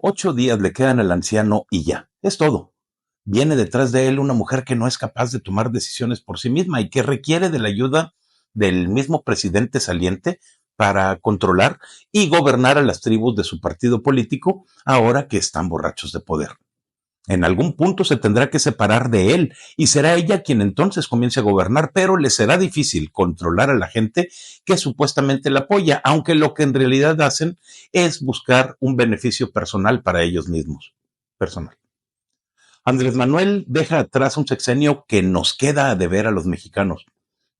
8 días le quedan al anciano y ya, es todo. Viene detrás de él una mujer que no es capaz de tomar decisiones por sí misma y que requiere de la ayuda del mismo presidente saliente para controlar y gobernar a las tribus de su partido político ahora que están borrachos de poder. En algún punto se tendrá que separar de él y será ella quien entonces comience a gobernar, pero le será difícil controlar a la gente que supuestamente la apoya, aunque lo que en realidad hacen es buscar un beneficio personal para ellos mismos. Personal. Andrés Manuel deja atrás un sexenio que nos queda a deber a los mexicanos.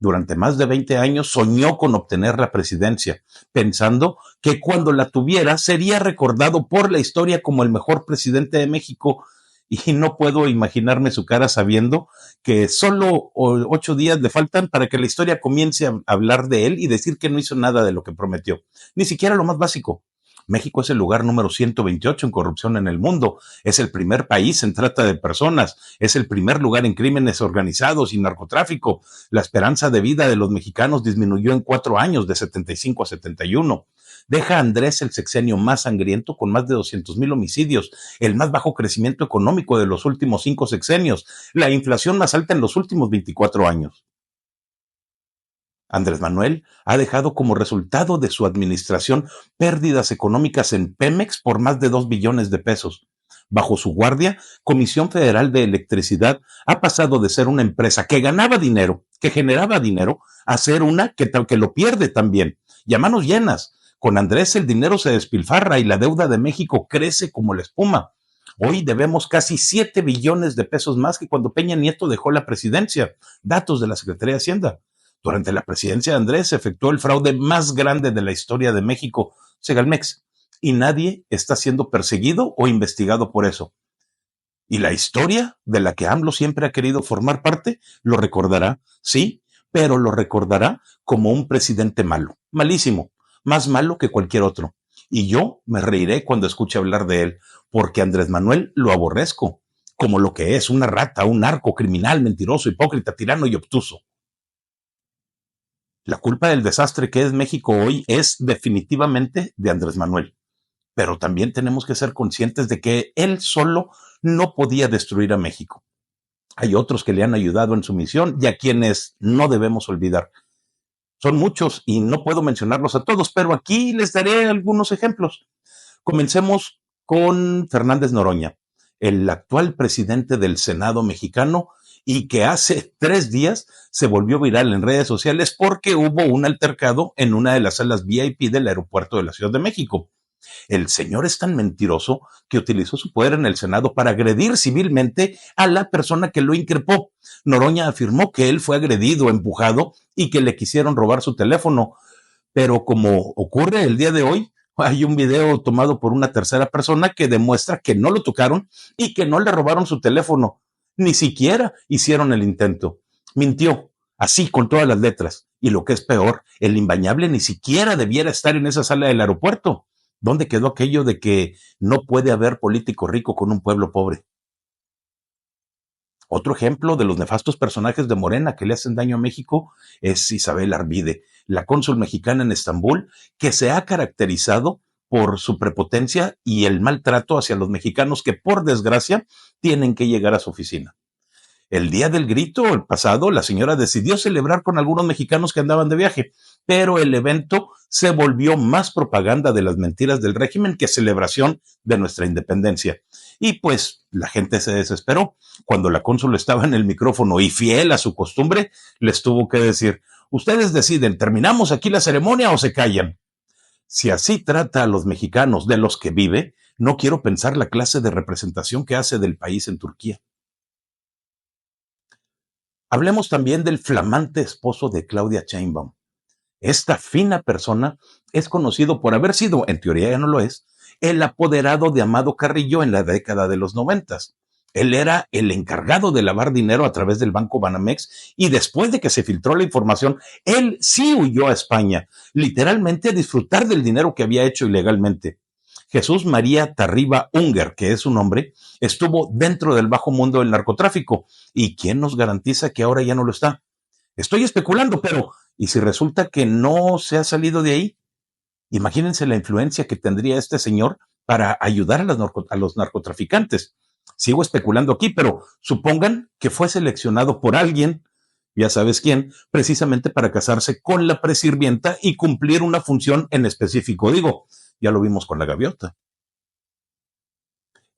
Durante más de 20 años soñó con obtener la presidencia, pensando que cuando la tuviera sería recordado por la historia como el mejor presidente de México, y no puedo imaginarme su cara sabiendo que solo 8 días le faltan para que la historia comience a hablar de él y decir que no hizo nada de lo que prometió, ni siquiera lo más básico. México es el lugar número 128 en corrupción en el mundo, es el primer país en trata de personas, es el primer lugar en crímenes organizados y narcotráfico. La esperanza de vida de los mexicanos disminuyó en 4 años, de 75 a 71. Deja a Andrés el sexenio más sangriento con más de 200,000 homicidios, el más bajo crecimiento económico de los últimos 5 sexenios, la inflación más alta en los últimos 24 años. Andrés Manuel ha dejado como resultado de su administración pérdidas económicas en Pemex por más de 2 billones de pesos. Bajo su guardia, Comisión Federal de Electricidad ha pasado de ser una empresa que ganaba dinero, que generaba dinero, a ser una que lo pierde también, y a manos llenas. Con Andrés el dinero se despilfarra y la deuda de México crece como la espuma. Hoy debemos casi 7 billones de pesos más que cuando Peña Nieto dejó la presidencia, datos de la Secretaría de Hacienda. Durante la presidencia de Andrés se efectuó el fraude más grande de la historia de México, Segalmex, y nadie está siendo perseguido o investigado por eso. Y la historia de la que AMLO siempre ha querido formar parte lo recordará, sí, pero lo recordará como un presidente malo, malísimo, más malo que cualquier otro. Y yo me reiré cuando escuche hablar de él, porque Andrés Manuel lo aborrezco, como lo que es, una rata, un narco, criminal, mentiroso, hipócrita, tirano y obtuso. La culpa del desastre que es México hoy es definitivamente de Andrés Manuel, pero también tenemos que ser conscientes de que él solo no podía destruir a México. Hay otros que le han ayudado en su misión y a quienes no debemos olvidar. Son muchos y no puedo mencionarlos a todos, pero aquí les daré algunos ejemplos. Comencemos con Fernández Noroña, el actual presidente del Senado mexicano, y que hace 3 días se volvió viral en redes sociales porque hubo un altercado en una de las salas VIP del aeropuerto de la Ciudad de México. El señor es tan mentiroso que utilizó su poder en el Senado para agredir civilmente a la persona que lo increpó. Noroña afirmó que él fue agredido, empujado y que le quisieron robar su teléfono. Pero como ocurre el día de hoy, hay un video tomado por una tercera persona que demuestra que no lo tocaron y que no le robaron su teléfono. Ni siquiera hicieron el intento. Mintió, así con todas las letras. Y lo que es peor, el imbañable ni siquiera debiera estar en esa sala del aeropuerto. ¿Dónde quedó aquello de que no puede haber político rico con un pueblo pobre? Otro ejemplo de los nefastos personajes de Morena que le hacen daño a México es Isabel Arvide, la cónsul mexicana en Estambul, que se ha caracterizado por su prepotencia y el maltrato hacia los mexicanos que, por desgracia, tienen que llegar a su oficina. El día del grito, el pasado, la señora decidió celebrar con algunos mexicanos que andaban de viaje, pero el evento se volvió más propaganda de las mentiras del régimen que celebración de nuestra independencia. Y pues la gente se desesperó. Cuando la cónsul estaba en el micrófono y fiel a su costumbre, les tuvo que decir: ustedes deciden, ¿terminamos aquí la ceremonia o se callan? Si así trata a los mexicanos de los que vive, no quiero pensar la clase de representación que hace del país en Turquía. Hablemos también del flamante esposo de Claudia Sheinbaum. Esta fina persona es conocido por haber sido, en teoría ya no lo es, el apoderado de Amado Carrillo en la década de los 90. Él era el encargado de lavar dinero a través del Banco Banamex y después de que se filtró la información, él sí huyó a España, literalmente a disfrutar del dinero que había hecho ilegalmente. Jesús María Tarriba Unger, que es su nombre, estuvo dentro del bajo mundo del narcotráfico. ¿Y quién nos garantiza que ahora ya no lo está? Estoy especulando, pero ¿y si resulta que no se ha salido de ahí? Imagínense la influencia que tendría este señor para ayudar a los narcotraficantes. Sigo especulando aquí, pero supongan que fue seleccionado por alguien, ya sabes quién, precisamente para casarse con la presirvienta y cumplir una función en específico. Digo, ya lo vimos con la gaviota.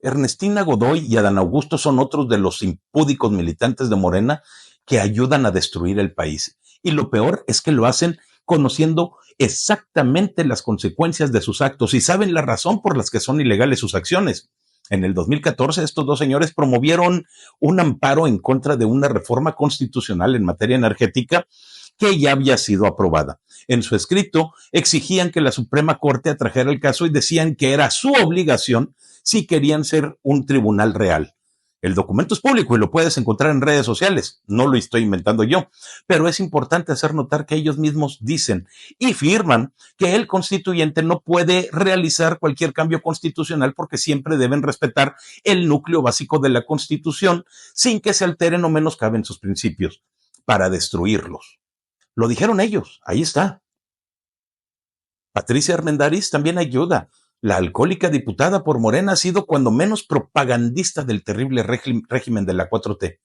Ernestina Godoy y Adán Augusto son otros de los impúdicos militantes de Morena que ayudan a destruir el país. Y lo peor es que lo hacen conociendo exactamente las consecuencias de sus actos y saben la razón por las que son ilegales sus acciones. En el 2014, estos dos señores promovieron un amparo en contra de una reforma constitucional en materia energética que ya había sido aprobada. En su escrito exigían que la Suprema Corte atrajera el caso y decían que era su obligación si querían ser un tribunal real. El documento es público y lo puedes encontrar en redes sociales, no lo estoy inventando yo, pero es importante hacer notar que ellos mismos dicen y firman que el constituyente no puede realizar cualquier cambio constitucional porque siempre deben respetar el núcleo básico de la Constitución sin que se alteren o menoscaben sus principios para destruirlos. Lo dijeron ellos, ahí está. Patricia Armendariz también ayuda. La alcohólica diputada por Morena ha sido cuando menos propagandista del terrible régimen de la 4T.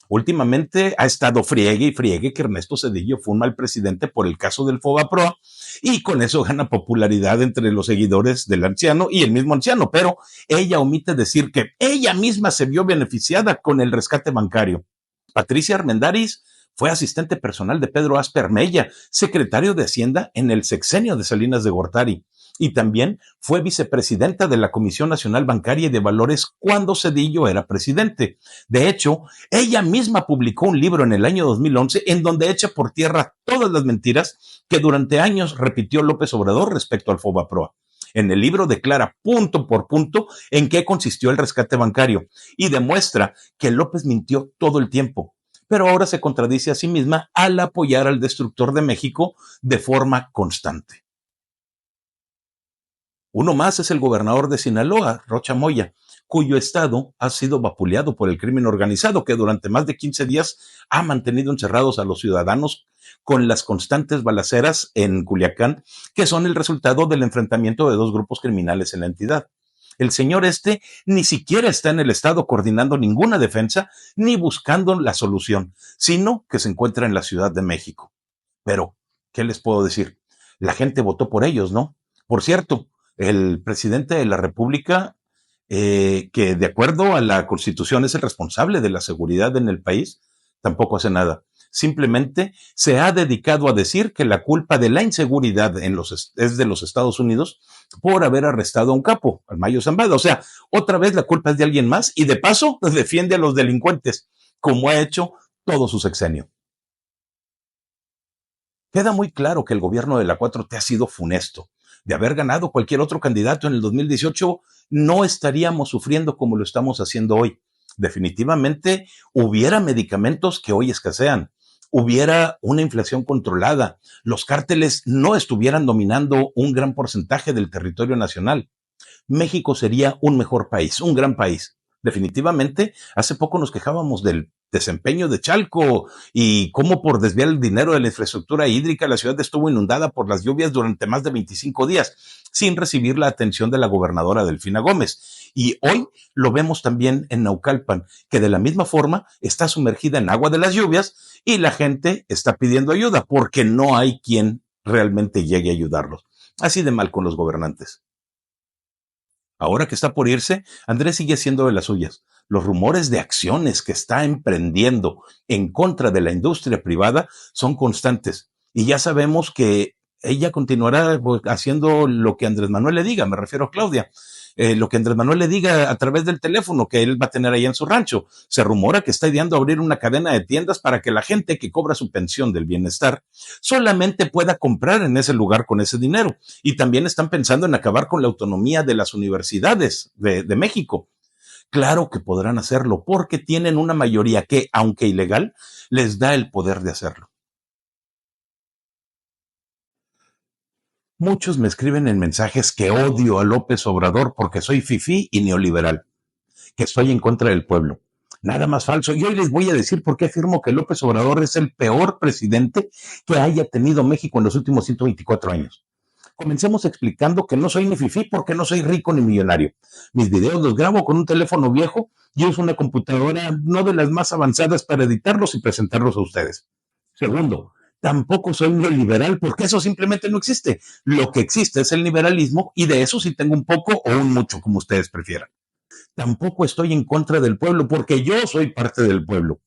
Últimamente ha estado friegue y friegue que Ernesto Zedillo fue un mal presidente por el caso del FOBAPROA y con eso gana popularidad entre los seguidores del anciano y el mismo anciano, pero ella omite decir que ella misma se vio beneficiada con el rescate bancario. Patricia Armendariz fue asistente personal de Pedro Asper Mella, secretario de Hacienda en el sexenio de Salinas de Gortari. Y también fue vicepresidenta de la Comisión Nacional Bancaria y de Valores cuando Zedillo era presidente. De hecho, ella misma publicó un libro en el año 2011 en donde echa por tierra todas las mentiras que durante años repitió López Obrador respecto al FOBAPROA. En el libro declara punto por punto en qué consistió el rescate bancario y demuestra que López mintió todo el tiempo, pero ahora se contradice a sí misma al apoyar al destructor de México de forma constante. Uno más es el gobernador de Sinaloa, Rocha Moya, cuyo estado ha sido vapuleado por el crimen organizado, que durante más de 15 días ha mantenido encerrados a los ciudadanos con las constantes balaceras en Culiacán, que son el resultado del enfrentamiento de dos grupos criminales en la entidad. El señor ni siquiera está en el estado coordinando ninguna defensa ni buscando la solución, sino que se encuentra en la Ciudad de México. Pero, ¿qué les puedo decir? La gente votó por ellos, ¿no? Por cierto, el presidente de la República, que de acuerdo a la Constitución es el responsable de la seguridad en el país, tampoco hace nada. Simplemente se ha dedicado a decir que la culpa de la inseguridad es de los Estados Unidos por haber arrestado a un capo, al Mayo Zambada. O sea, otra vez la culpa es de alguien más y de paso defiende a los delincuentes, como ha hecho todo su sexenio. Queda muy claro que el gobierno de la 4T ha sido funesto. De haber ganado cualquier otro candidato en el 2018, no estaríamos sufriendo como lo estamos haciendo hoy. Definitivamente hubiera medicamentos que hoy escasean, hubiera una inflación controlada, los cárteles no estuvieran dominando un gran porcentaje del territorio nacional. México sería un mejor país, un gran país. Definitivamente, hace poco nos quejábamos del desempeño de Chalco y cómo por desviar el dinero de la infraestructura hídrica la ciudad estuvo inundada por las lluvias durante más de 25 días sin recibir la atención de la gobernadora Delfina Gómez. Y hoy lo vemos también en Naucalpan, que de la misma forma está sumergida en agua de las lluvias y la gente está pidiendo ayuda porque no hay quien realmente llegue a ayudarlos. Así de mal con los gobernantes. Ahora que está por irse, Andrés sigue haciendo de las suyas. Los rumores de acciones que está emprendiendo en contra de la industria privada son constantes. Y ya sabemos que ella continuará haciendo lo que Andrés Manuel le diga, me refiero a Claudia. Lo que Andrés Manuel le diga a través del teléfono que él va a tener ahí en su rancho. Se rumora que está ideando abrir una cadena de tiendas para que la gente que cobra su pensión del bienestar solamente pueda comprar en ese lugar con ese dinero. Y también están pensando en acabar con la autonomía de las universidades de México. Claro que podrán hacerlo porque tienen una mayoría que, aunque ilegal, les da el poder de hacerlo. Muchos me escriben en mensajes que odio a López Obrador porque soy fifí y neoliberal, que estoy en contra del pueblo. Nada más falso. Y hoy les voy a decir por qué afirmo que López Obrador es el peor presidente que haya tenido México en los últimos 124 años. Comencemos explicando que no soy ni fifí porque no soy rico ni millonario. Mis videos los grabo con un teléfono viejo y uso una computadora no de las más avanzadas para editarlos y presentarlos a ustedes. Segundo, tampoco soy neoliberal porque eso simplemente no existe. Lo que existe es el liberalismo y de eso sí tengo un poco o un mucho, como ustedes prefieran. Tampoco estoy en contra del pueblo porque yo soy parte del pueblo.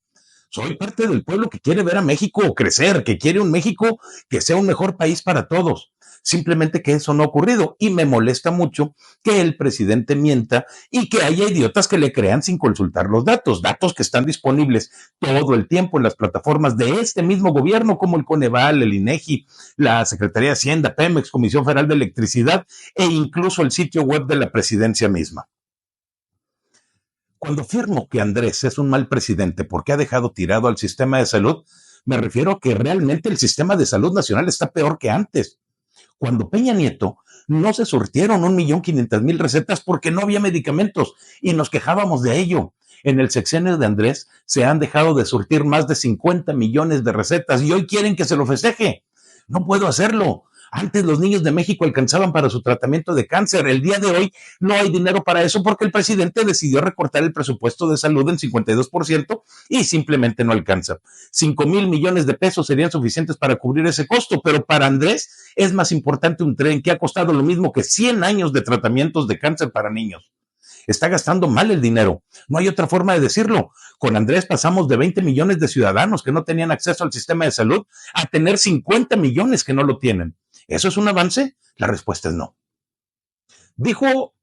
Soy parte del pueblo que quiere ver a México crecer, que quiere un México que sea un mejor país para todos. Simplemente que eso no ha ocurrido y me molesta mucho que el presidente mienta y que haya idiotas que le crean sin consultar los datos, datos que están disponibles todo el tiempo en las plataformas de este mismo gobierno como el Coneval, el INEGI, la Secretaría de Hacienda, Pemex, Comisión Federal de Electricidad e incluso el sitio web de la presidencia misma. Cuando afirmo que Andrés es un mal presidente porque ha dejado tirado al sistema de salud, me refiero a que realmente el sistema de salud nacional está peor que antes. Cuando Peña Nieto no se surtieron 1.500.000 recetas porque no había medicamentos y nos quejábamos de ello. En el sexenio de Andrés se han dejado de surtir más de 50 millones de recetas y hoy quieren que se lo festeje. No puedo hacerlo. Antes los niños de México alcanzaban para su tratamiento de cáncer. El día de hoy no hay dinero para eso porque el presidente decidió recortar el presupuesto de salud en 52% y simplemente no alcanza. 5.000 millones de pesos serían suficientes para cubrir ese costo, pero para Andrés es más importante un tren que ha costado lo mismo que 100 años de tratamientos de cáncer para niños. Está gastando mal el dinero. No hay otra forma de decirlo. Con Andrés pasamos de 20 millones de ciudadanos que no tenían acceso al sistema de salud a tener 50 millones que no lo tienen. ¿Eso es un avance? La respuesta es no. Digo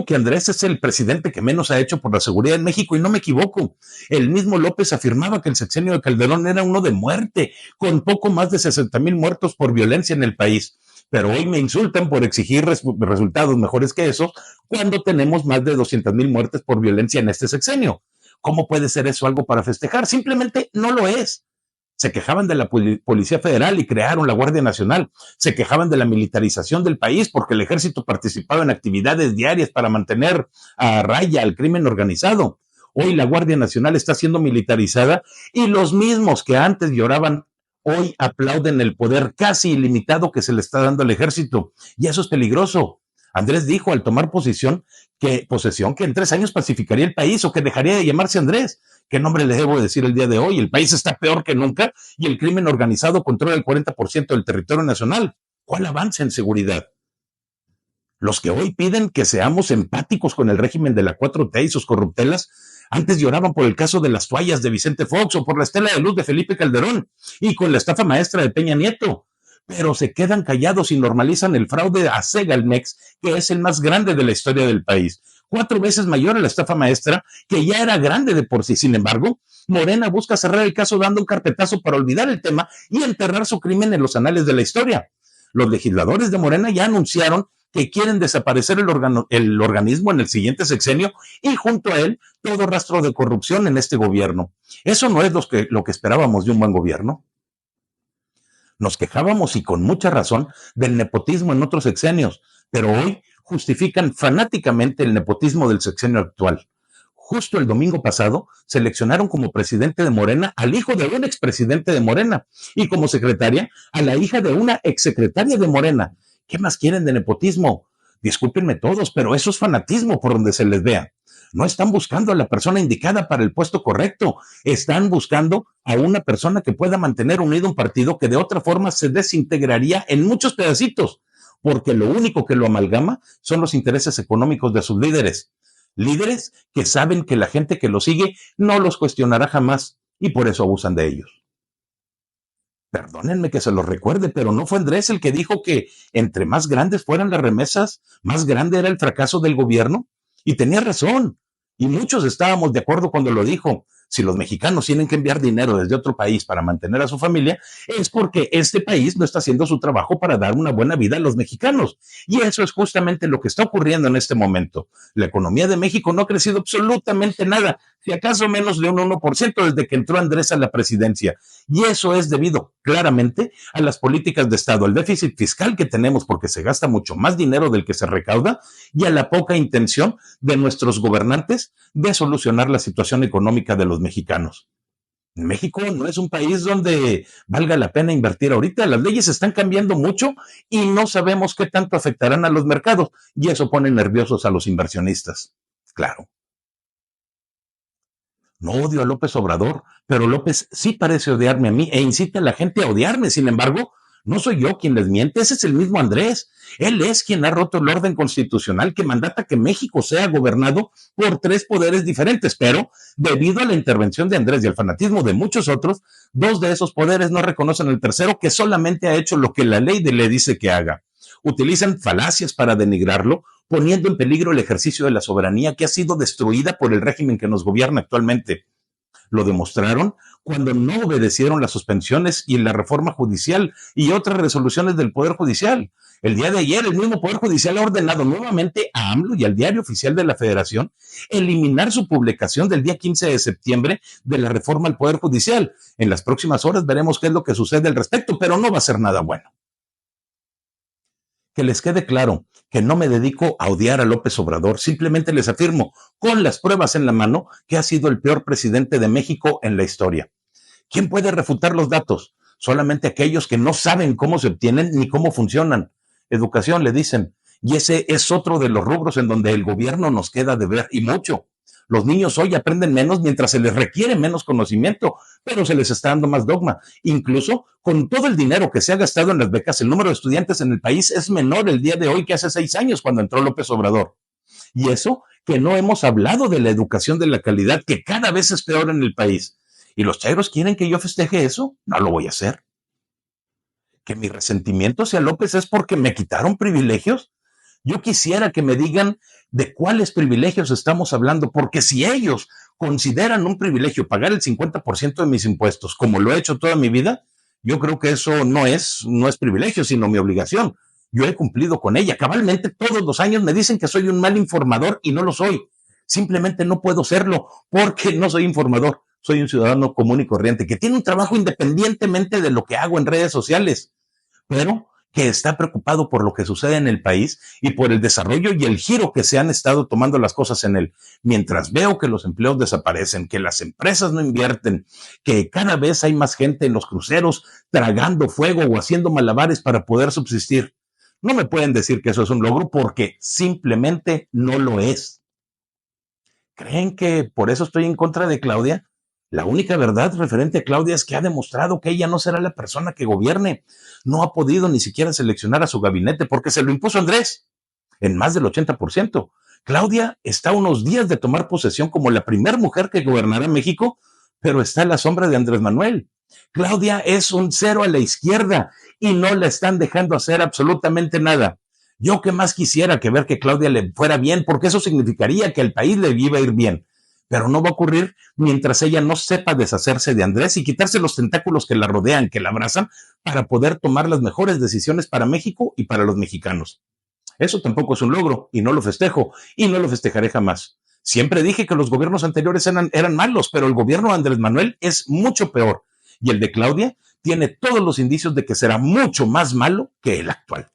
que Andrés es el presidente que menos ha hecho por la seguridad en México y no me equivoco. El mismo López afirmaba que el sexenio de Calderón era uno de muerte, con poco más de 60,000 muertos por violencia en el país. Pero hoy me insultan por exigir resultados mejores que esos cuando tenemos más de 200,000 muertes por violencia en este sexenio. ¿Cómo puede ser eso algo para festejar? Simplemente no lo es. Se quejaban de la Policía Federal y crearon la Guardia Nacional. Se quejaban de la militarización del país porque el ejército participaba en actividades diarias para mantener a raya al crimen organizado. Hoy la Guardia Nacional está siendo militarizada y los mismos que antes lloraban hoy aplauden el poder casi ilimitado que se le está dando al ejército. Y eso es peligroso. Andrés dijo al tomar posesión que en 3 años pacificaría el país o que dejaría de llamarse Andrés. ¿Qué nombre le debo decir el día de hoy? El país está peor que nunca y el crimen organizado controla el 40% del territorio nacional. ¿Cuál avance en seguridad? Los que hoy piden que seamos empáticos con el régimen de la 4T y sus corruptelas, antes lloraban por el caso de las toallas de Vicente Fox o por la estela de luz de Felipe Calderón y con la estafa maestra de Peña Nieto. Pero se quedan callados y normalizan el fraude a Segalmex, que es el más grande de la historia del país. 4 veces mayor a la estafa maestra, que ya era grande de por sí. Sin embargo, Morena busca cerrar el caso dando un carpetazo para olvidar el tema y enterrar su crimen en los anales de la historia. Los legisladores de Morena ya anunciaron que quieren desaparecer el organismo en el siguiente sexenio y junto a él todo rastro de corrupción en este gobierno. Eso no es lo que esperábamos de un buen gobierno. Nos quejábamos y con mucha razón del nepotismo en otros sexenios, pero hoy justifican fanáticamente el nepotismo del sexenio actual. Justo el domingo pasado seleccionaron como presidente de Morena al hijo de un expresidente de Morena y como secretaria a la hija de una exsecretaria de Morena. ¿Qué más quieren de nepotismo? Discúlpenme todos, pero eso es fanatismo por donde se les vea. No están buscando a la persona indicada para el puesto correcto, están buscando a una persona que pueda mantener unido un partido que de otra forma se desintegraría en muchos pedacitos, porque lo único que lo amalgama son los intereses económicos de sus líderes. Líderes que saben que la gente que los sigue no los cuestionará jamás y por eso abusan de ellos. Perdónenme que se los recuerde, pero no fue Andrés el que dijo que entre más grandes fueran las remesas, más grande era el fracaso del gobierno. Y tenía razón. Y muchos estábamos de acuerdo cuando lo dijo. Si los mexicanos tienen que enviar dinero desde otro país para mantener a su familia, es porque este país no está haciendo su trabajo para dar una buena vida a los mexicanos. Y eso es justamente lo que está ocurriendo en este momento. La economía de México no ha crecido absolutamente nada, si acaso menos de un 1% desde que entró Andrés a la presidencia. Y eso es debido claramente a las políticas de Estado, al déficit fiscal que tenemos porque se gasta mucho más dinero del que se recauda y a la poca intención de nuestros gobernantes de solucionar la situación económica de los mexicanos. México no es un país donde valga la pena invertir ahorita. Las leyes están cambiando mucho y no sabemos qué tanto afectarán a los mercados. Y eso pone nerviosos a los inversionistas. Claro, no odio a López Obrador, pero López sí parece odiarme a mí e incita a la gente a odiarme. Sin embargo, no soy yo quien les miente, ese es el mismo Andrés. Él es quien ha roto el orden constitucional que mandata que México sea gobernado por tres poderes diferentes, pero debido a la intervención de Andrés y al fanatismo de muchos otros, dos de esos poderes no reconocen al tercero que solamente ha hecho lo que la ley le dice que haga. Utilizan falacias para denigrarlo, poniendo en peligro el ejercicio de la soberanía que ha sido destruida por el régimen que nos gobierna actualmente. Lo demostraron cuando no obedecieron las suspensiones y la reforma judicial y otras resoluciones del Poder Judicial. El día de ayer, el mismo Poder Judicial ha ordenado nuevamente a AMLO y al Diario Oficial de la Federación eliminar su publicación del día 15 de septiembre de la reforma al Poder Judicial. En las próximas horas veremos qué es lo que sucede al respecto, pero no va a ser nada bueno. Que les quede claro que no me dedico a odiar a López Obrador, simplemente les afirmo con las pruebas en la mano que ha sido el peor presidente de México en la historia. ¿Quién puede refutar los datos? Solamente aquellos que no saben cómo se obtienen ni cómo funcionan. Educación, le dicen. Y ese es otro de los rubros en donde el gobierno nos queda de ver y mucho. Los niños hoy aprenden menos mientras se les requiere menos conocimiento, pero se les está dando más dogma. Incluso con todo el dinero que se ha gastado en las becas, el número de estudiantes en el país es menor el día de hoy que hace 6 años cuando entró López Obrador. Y eso que no hemos hablado de la educación de la calidad, que cada vez es peor en el país. ¿Y los chairos quieren que yo festeje eso? No lo voy a hacer. ¿Que mi resentimiento hacia López es porque me quitaron privilegios? Yo quisiera que me digan de cuáles privilegios estamos hablando, porque si ellos consideran un privilegio pagar el 50% de mis impuestos, como lo he hecho toda mi vida, yo creo que eso no es privilegio, sino mi obligación. Yo he cumplido con ella. Cabalmente todos los años me dicen que soy un mal informador y no lo soy. Simplemente no puedo serlo porque no soy informador. Soy un ciudadano común y corriente que tiene un trabajo independientemente de lo que hago en redes sociales, pero que está preocupado por lo que sucede en el país y por el desarrollo y el giro que se han estado tomando las cosas en él. Mientras veo que los empleos desaparecen, que las empresas no invierten, que cada vez hay más gente en los cruceros tragando fuego o haciendo malabares para poder subsistir. No me pueden decir que eso es un logro porque simplemente no lo es. ¿Creen que por eso estoy en contra de Claudia? La única verdad referente a Claudia es que ha demostrado que ella no será la persona que gobierne. No ha podido ni siquiera seleccionar a su gabinete porque se lo impuso Andrés en más del 80%. Claudia está a unos días de tomar posesión como la primera mujer que gobernará México, pero está a la sombra de Andrés Manuel. Claudia es un cero a la izquierda y no la están dejando hacer absolutamente nada. Yo que más quisiera que ver que Claudia le fuera bien, porque eso significaría que al país le iba a ir bien. Pero no va a ocurrir mientras ella no sepa deshacerse de Andrés y quitarse los tentáculos que la rodean, que la abrazan, para poder tomar las mejores decisiones para México y para los mexicanos. Eso tampoco es un logro y no lo festejo y no lo festejaré jamás. Siempre dije que los gobiernos anteriores eran malos, pero el gobierno de Andrés Manuel es mucho peor y el de Claudia tiene todos los indicios de que será mucho más malo que el actual.